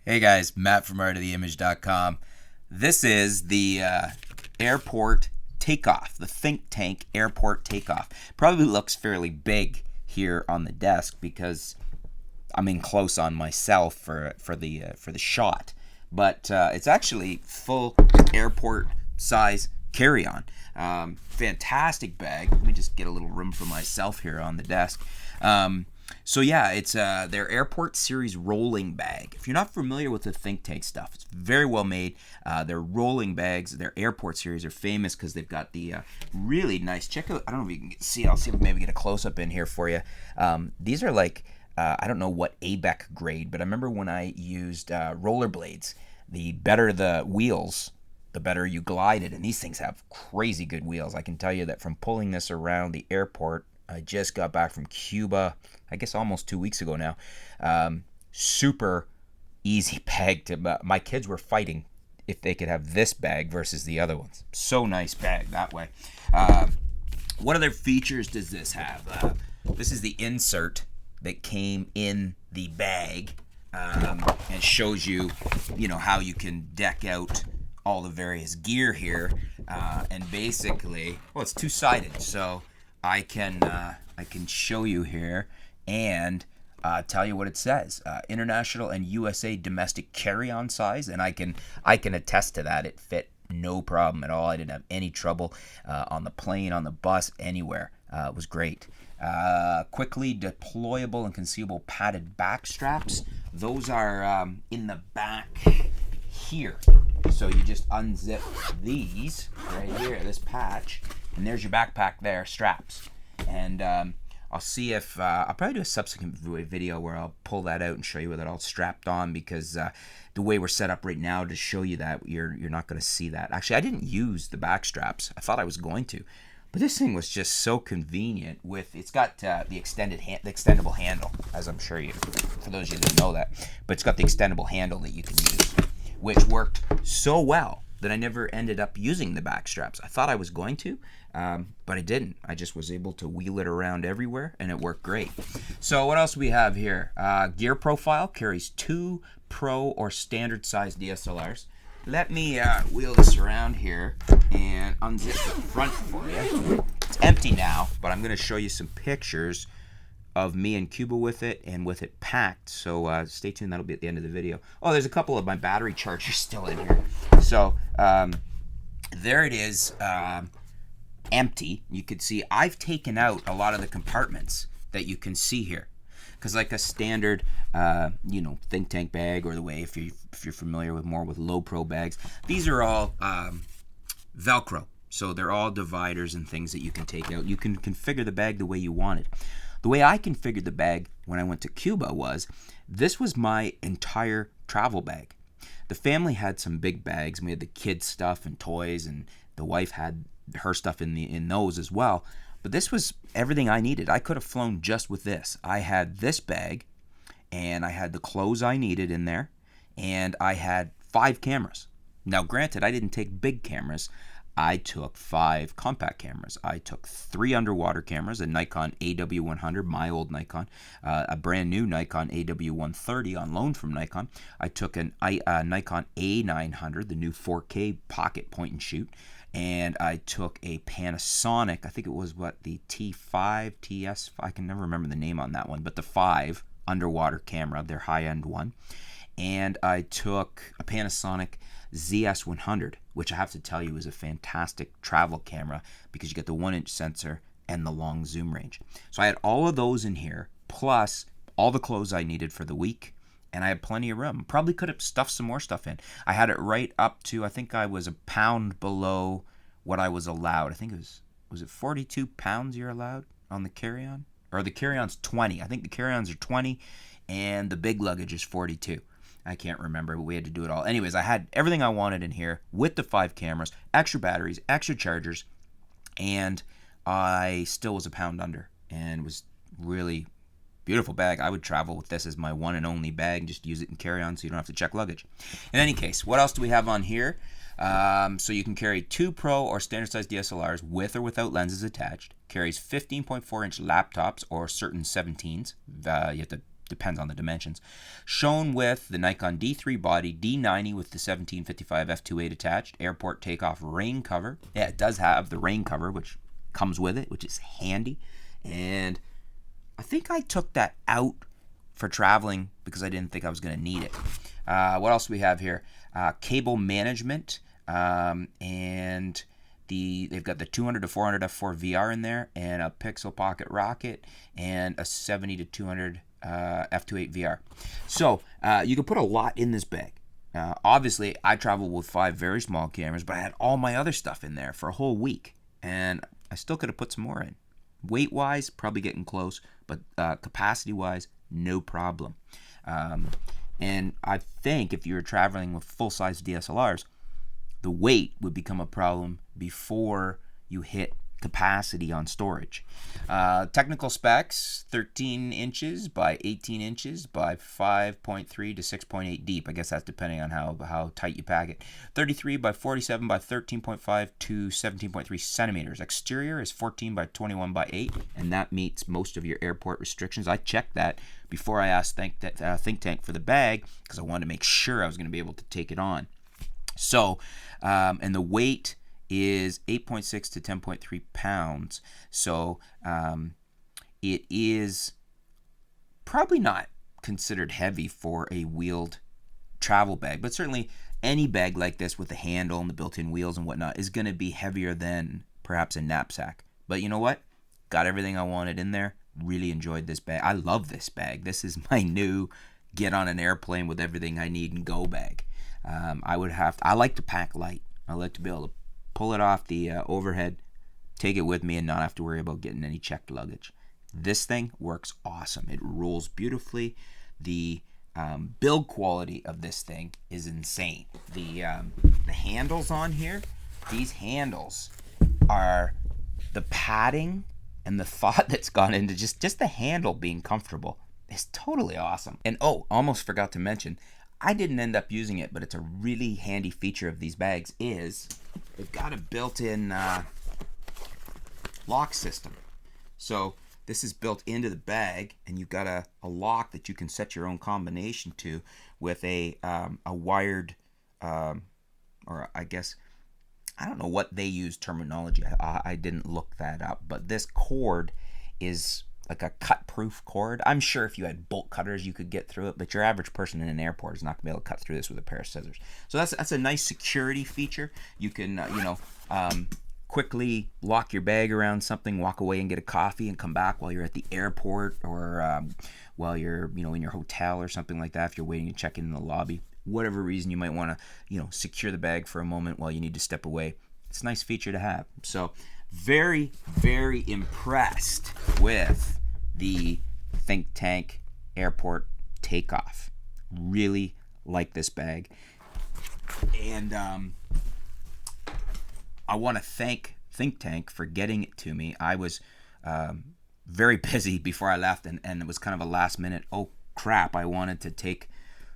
Hey guys, Matt from artoftheimage.com. This is the airport takeoff, the think tank airport takeoff. Probably looks fairly big here on the desk because I'm in close on myself for the shot, but it's actually full airport size carry-on. Fantastic bag. Let me just get a little room for myself here on the desk. So yeah, it's their Airport Series rolling bag. If you're not familiar with the think tank stuff, it's very well made. Their rolling bags, their Airport Series are famous because they've got the really nice. Check out. I don't know if you can see. I'll see if maybe get a close up in here for you. These are like I don't know what ABEC grade, but I remember when I used rollerblades. The better the wheels, the better you glide it. And these things have crazy good wheels. I can tell you that from pulling this around the airport. I just got back from Cuba, I guess almost 2 weeks ago now. Super easy bag to. My kids were fighting if they could have this bag versus the other ones. So nice bag that way. What other features does this have? This is the insert that came in the bag and shows you, how you can deck out all the various gear here. And basically, well, it's two-sided, so I can show you here and tell you what it says. International and USA domestic carry-on size, and I can attest to that. It fit no problem at all. I didn't have any trouble on the plane, on the bus, anywhere. It was great. Quickly deployable and concealable padded back straps. Those are in the back here. So you just unzip these right here, this patch, and there's your backpack there, straps. And I'll see if I'll probably do a subsequent video where I'll pull that out and show you with it all strapped on, because the way we're set up right now to show you that, you're not going to see that. Actually, I didn't use the back straps. I thought I was going to, but this thing was just so convenient. It's got the extendable handle, as I'm sure you, for those of you that know that, but it's got the extendable handle that you can use, which worked so well that I never ended up using the back straps. I thought I was going to, but I didn't. I just was able to wheel it around everywhere, and it worked great. So what else do we have here? Gear profile carries 2 Pro or standard size DSLRs. Let me wheel this around here and unzip the front for you. It's empty now, but I'm going to show you some pictures of me in Cuba with it and with it packed. So stay tuned. That'll be at the end of the video. Oh, there's a couple of my battery chargers still in here. So there it is, empty. You can see I've taken out a lot of the compartments that you can see here, because like a standard think tank bag, or the way if you're familiar with more with low pro bags, these are all Velcro. So they're all dividers and things that you can take out. You can configure the bag the way you want it. The way I configured the bag when I went to Cuba was, this was my entire travel bag. The family had some big bags. We had the kids' stuff and toys, and the wife had her stuff in those as well. But this was everything I needed. I could have flown just with this. I had this bag, and I had the clothes I needed in there, and I had 5 cameras. Now, granted, I didn't take big cameras. I took 5 compact cameras. I took 3 underwater cameras, a Nikon AW100, my old Nikon, a brand new Nikon AW130 on loan from Nikon. I took a Nikon A900, the new 4K pocket point and shoot, and I took a Panasonic, I think it was the T5, TS, I can never remember the name on that one, but the 5 underwater camera, their high-end one. And I took a Panasonic ZS100, which I have to tell you is a fantastic travel camera because you get the 1-inch sensor and the long zoom range. So I had all of those in here, plus all the clothes I needed for the week, and I had plenty of room. Probably could have stuffed some more stuff in. I had it right up to, I think I was a pound below what I was allowed. I think it was it 42 pounds you're allowed on the carry-on? Or the carry-on's 20. I think the carry-ons are 20, and the big luggage is 42. I can't remember, but we had to do it all. Anyways, I had everything I wanted in here with the 5 cameras, extra batteries, extra chargers, and I still was a pound under, and was really beautiful bag. I would travel with this as my one and only bag and just use it and carry on so you don't have to check luggage. In any case, what else do we have on here? So you can carry 2 Pro or standard size DSLRs with or without lenses attached. Carries 15.4-inch laptops or certain 17s. You have to depends on the dimensions. Shown with the Nikon D3 body, D90 with the 1755 f2.8 attached, airport takeoff rain cover. Yeah, it does have the rain cover, which comes with it, which is handy. And I think I took that out for traveling because I didn't think I was going to need it. What else do we have here? Cable management, and they've got the 200 to 400 f4 VR in there, and a Pixel Pocket Rocket, and a 70 to 200 f2.8 VR. So you can put a lot in this bag. Obviously, I travel with 5 very small cameras, but I had all my other stuff in there for a whole week, and I still could have put some more in. Weight-wise, probably getting close, but capacity-wise, no problem. And I think if you were traveling with full-size DSLRs, the weight would become a problem before you hit capacity on storage. Technical specs, 13 inches by 18 inches by 5.3 to 6.8 deep. I guess that's depending on how tight you pack it. 33 by 47 by 13.5 to 17.3 centimeters. Exterior is 14 by 21 by 8, and that meets most of your airport restrictions. I checked that before I asked Think Tank for the bag because I wanted to make sure I was going to be able to take it on. So, and the weight is 8.6 to 10.3 pounds. So it is probably not considered heavy for a wheeled travel bag, but certainly any bag like this with the handle and the built-in wheels and whatnot is going to be heavier than perhaps a knapsack. But you know what? Got everything I wanted in there. Really enjoyed this bag. I love this bag. This is my new get on an airplane with everything I need and go bag. I like to pack light. I like to be able to pull it off the overhead, take it with me, and not have to worry about getting any checked luggage. This thing works awesome. It rolls beautifully. The build quality of this thing is insane. The handles on here, these handles are the padding and the thought that's gone into just the handle being comfortable is totally awesome. And almost forgot to mention, I didn't end up using it, but it's a really handy feature of these bags is they've got a built-in lock system. So this is built into the bag, and you've got a lock that you can set your own combination to with a wired, or I guess, I don't know what they use terminology. I didn't look that up, but this cord is like a cut-proof cord. I'm sure if you had bolt cutters, you could get through it, but your average person in an airport is not going to be able to cut through this with a pair of scissors. So that's a nice security feature. You can, quickly lock your bag around something, walk away and get a coffee, and come back while you're at the airport or while you're, in your hotel or something like that. If you're waiting to check in the lobby, whatever reason you might want to, secure the bag for a moment while you need to step away. It's a nice feature to have. So very, very impressed with the Think Tank Airport Takeoff. Really like this bag. And I want to thank Think Tank for getting it to me. I was very busy before I left, and it was kind of a last minute, oh crap, I wanted to take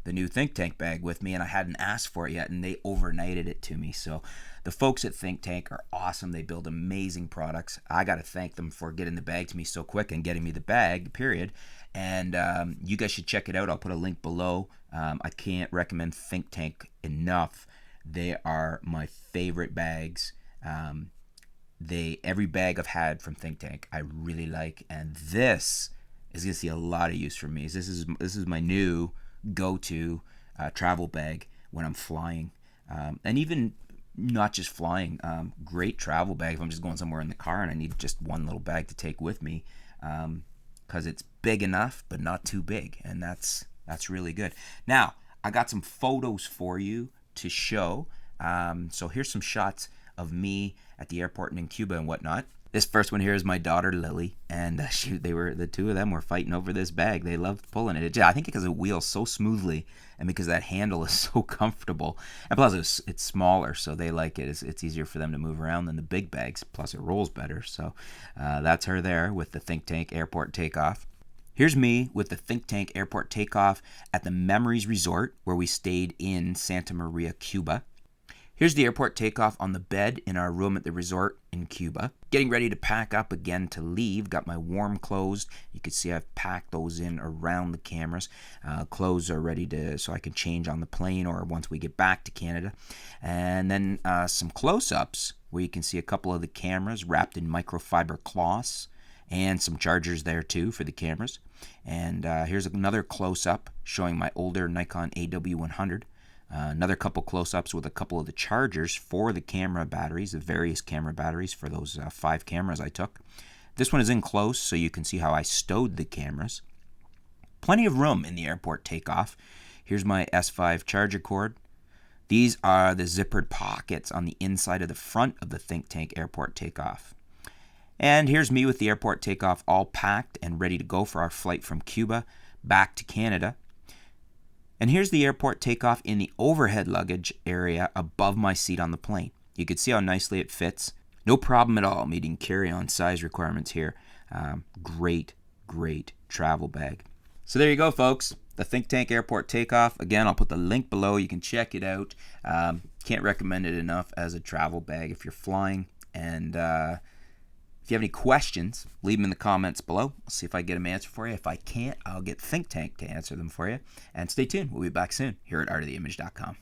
the new Think Tank bag with me, and I hadn't asked for it yet, and they overnighted it to me. So the folks at Think Tank are awesome. They build amazing products. I got to thank them for getting the bag to me so quick and getting me the bag, period. And you guys should check it out. I'll put a link below. I can't recommend Think Tank enough. They are my favorite bags. Every bag I've had from Think Tank I really like, and this is going to see a lot of use for me. This is my new go-to travel bag when I'm flying, and even not just flying, great travel bag if I'm just going somewhere in the car and I need just one little bag to take with me, because it's big enough but not too big, and that's really good. Now I got some photos for you to show. So here's some shots of me at the airport and in Cuba and whatnot. This first one here is my daughter Lily, and the two of them were fighting over this bag. They loved pulling it. I think because it wheels so smoothly and because that handle is so comfortable, and plus it's smaller, so they like it. It's easier for them to move around than the big bags. Plus it rolls better. So that's her there with the Think Tank Airport Takeoff. Here's me with the Think Tank Airport Takeoff at the Memories Resort where we stayed in Santa Maria, Cuba. Here's the airport takeoff on the bed in our room at the resort in Cuba. Getting ready to pack up again to leave. Got my warm clothes. You can see I've packed those in around the cameras. Clothes are ready so I can change on the plane or once we get back to Canada. And then some close-ups where you can see a couple of the cameras wrapped in microfiber cloths and some chargers there too for the cameras. And here's another close-up showing my older Nikon AW100. Another couple close-ups with a couple of the chargers for the camera batteries, the various camera batteries for those 5 cameras I took. This one is in close so you can see how I stowed the cameras. Plenty of room in the airport takeoff. Here's my S5 charger cord. These are the zippered pockets on the inside of the front of the Think Tank airport takeoff. And here's me with the airport takeoff all packed and ready to go for our flight from Cuba back to Canada. And here's the airport takeoff in the overhead luggage area above my seat on the plane. You can see how nicely it fits. No problem at all meeting carry-on size requirements here. Great travel bag. So there you go, folks. The Think Tank airport takeoff. Again, I'll put the link below. You can check it out. Can't recommend it enough as a travel bag if you're flying. And if you have any questions, leave them in the comments below. I'll see if I get them answered for you. If I can't, I'll get Think Tank to answer them for you. And stay tuned. We'll be back soon here at artoftheimage.com.